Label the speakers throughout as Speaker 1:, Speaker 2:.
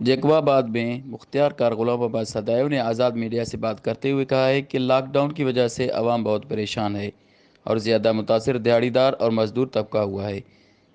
Speaker 1: जैकबाबाद में मुख्तियार कार गुलाम आबाद सदैव ने आज़ाद मीडिया से बात करते हुए कहा है कि लॉकडाउन की वजह से आवाम बहुत परेशान है और ज़्यादा मुतासिर दिहाड़ीदार और मजदूर तबका हुआ है।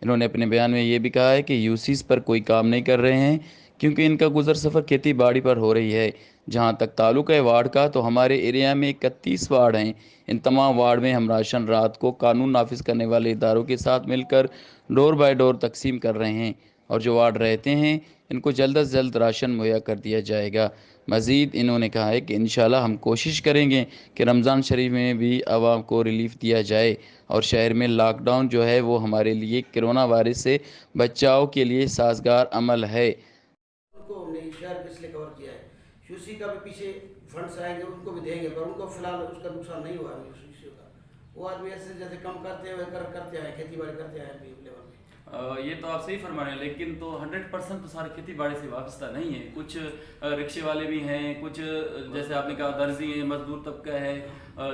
Speaker 1: इन्होंने अपने बयान में ये भी कहा है कि यूसीस पर कोई काम नहीं कर रहे हैं क्योंकि इनका गुजर सफ़र खेती बाड़ी पर हो रही है। जहाँ तक ताल्लुक़ है वार्ड का, तो हमारे एरिया में 31 वार्ड हैं। इन तमाम वार्ड में हम राशन रात को कानून नाफिज करने वाले इदारों के साथ मिलकर डोर बाय डोर तकसीम कर रहे हैं और जो वार्ड रहते हैं इनको जल्द अज जल्द राशन मुहैया कर दिया जाएगा। मज़ीद इन्होंने कहा है कि इंशाल्लाह हम कोशिश करेंगे कि रमज़ान शरीफ में भी आवाम को रिलीफ दिया जाए और शहर में लॉकडाउन जो है वो हमारे लिए कोरोना वायरस से बचाव के लिए साजगार अमल है।
Speaker 2: उनको हमने शहर किस लिए कवर किया है, यूसी का भी पीछे फंड्स आएंगे उनको भी देंगे, पर उनको फिलहाल उसका नुकसान नहीं हुआ है यूसी का। वो आदमी ऐसे जैसे कम करते हुए करते आए, खेती बाड़ी करते आए अभी लेवल में।
Speaker 3: ये तो आप सही फरमा रहे हैं, लेकिन तो 100% तो सारे खेती बाड़ी से वाबस्ता नहीं है। कुछ रिक्शे वाले भी हैं, कुछ जैसे आपने कहा दर्जी हैं, मजदूर तबका है,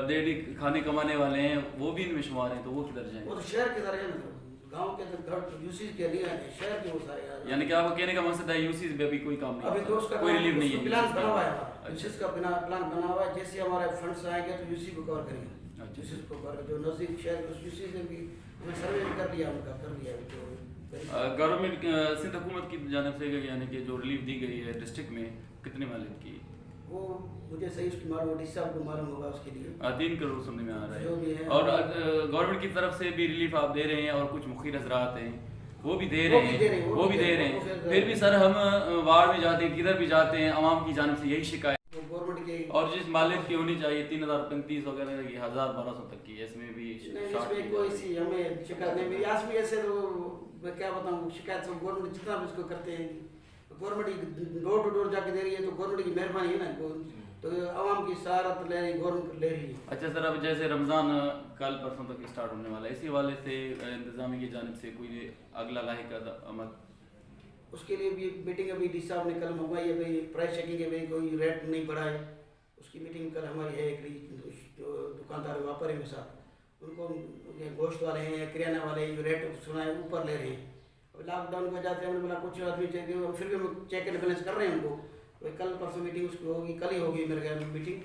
Speaker 3: डेली खाने कमाने वाले हैं, वो भी इनमें शुमार हैं। तो वो किधर जाएंगे?
Speaker 2: वो तो शहर के तरह है, गांव के अंदर यूसी के लिए है, शहर के वो सारे।
Speaker 3: यानी कि आपको कहने का मकसद है यूसी पे अभी कोई काम नहीं,
Speaker 2: अभी तो उसका
Speaker 3: कोई रिलीफ नहीं है।
Speaker 2: प्लान बना हुआ है, यूसी का बिना प्लान बना हुआ है। जैसे हमारे फंड्स आएंगे तो यूसी को कवर करेंगे। यूसी को कवर, जो नजदीक शहर के यूसी से भी हमने सर्वे कर लिया, उनका कर लिया।
Speaker 3: गवर्नमेंट सिंध हुकूमत की जानिब से यानी कि जो रिलीफ दी गई है डिस्ट्रिक्ट में, कितने मालिक की?
Speaker 2: वो मुझे सही उसकी मालूम, डीसी साहब को मालूम होगा उसके लिए।
Speaker 3: 3 करोड़ सुनने में आ रहा
Speaker 2: जो भी
Speaker 3: है।
Speaker 2: है।
Speaker 3: और गवर्नमेंट की तरफ से भी रिलीफ आप दे रहे हैं और कुछ मुखिर हजरात हैं वो भी दे रहे हैं, वो भी दे रहे हैं। फिर भी सर हम वार्ड में जाते हैं, किधर भी जाते हैं, आवाम की जानिब से यही शिकायत
Speaker 2: गवर्नमेंट के,
Speaker 3: और जिस मालिक की होनी चाहिए 3035 वगैरह की 1000-1200 तक की, इसमें भी
Speaker 2: इसमें कोई सी हमें शिकायत नहीं मिली। आज भी ऐसे तो मैं क्या बताऊं, शिकायत सब गवर्नमेंट जितना भी इसको करते हैं, गवर्नमेंट डोर टू डोर जाके दे रही है, तो गवर्नमेंट की मेहरबानी है ना, तो आवाम की सहारत ले रही, गवर्नमेंट ले रही है।
Speaker 3: अच्छा सर, अब जैसे रमज़ान कल परसों तक स्टार्ट होने वाला है, इसी वाले से इंतजामी की जानिब से कोई अगला लाहिक अमल?
Speaker 2: उसके लिए भी मीटिंग अभी डी साहब ने कल मंगवाई है, भाई प्राइस चेकिंग है, भाई कोई रेट नहीं बढ़ा है। उसकी मीटिंग कल हमारी है, जो दुकानदार व्यापारी के साथ, उनको गोश्त वाले हैं, किराना वाले जो रेट सुना है ऊपर ले रहे हैं। लॉकडाउन की वजह से हमने बोला कुछ आदमी चाहिए, फिर भी हम चेक एंड बैलेंस कर रहे हैं उनको। तो कल परसों मीटिंग उसकी होगी, कल ही होगी मेरे ख्याल में मीटिंग,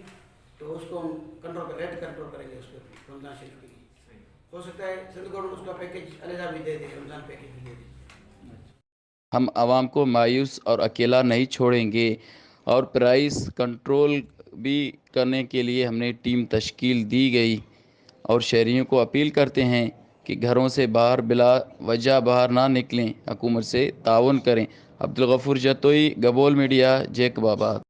Speaker 2: तो उसको हम कंट्रोल कर, रेट कंट्रोल करेंगे उसको रमजान शरीफ के लिए। हो सकता है सिंध गवर्नमेंट उसका पैकेज अलग भी दे दे, रमजान पैकेज भी दे दे।
Speaker 1: हम आवाम को मायूस और अकेला नहीं छोड़ेंगे और प्राइस कंट्रोल भी करने के लिए हमने टीम तश्कील दी गई और शहरियों को अपील करते हैं कि घरों से बाहर बिला वजह बाहर ना निकलें, हुकूमत से ताउन करें। अब्दुल गफूर जतोई, गबोल मीडिया, जैकबाबाद।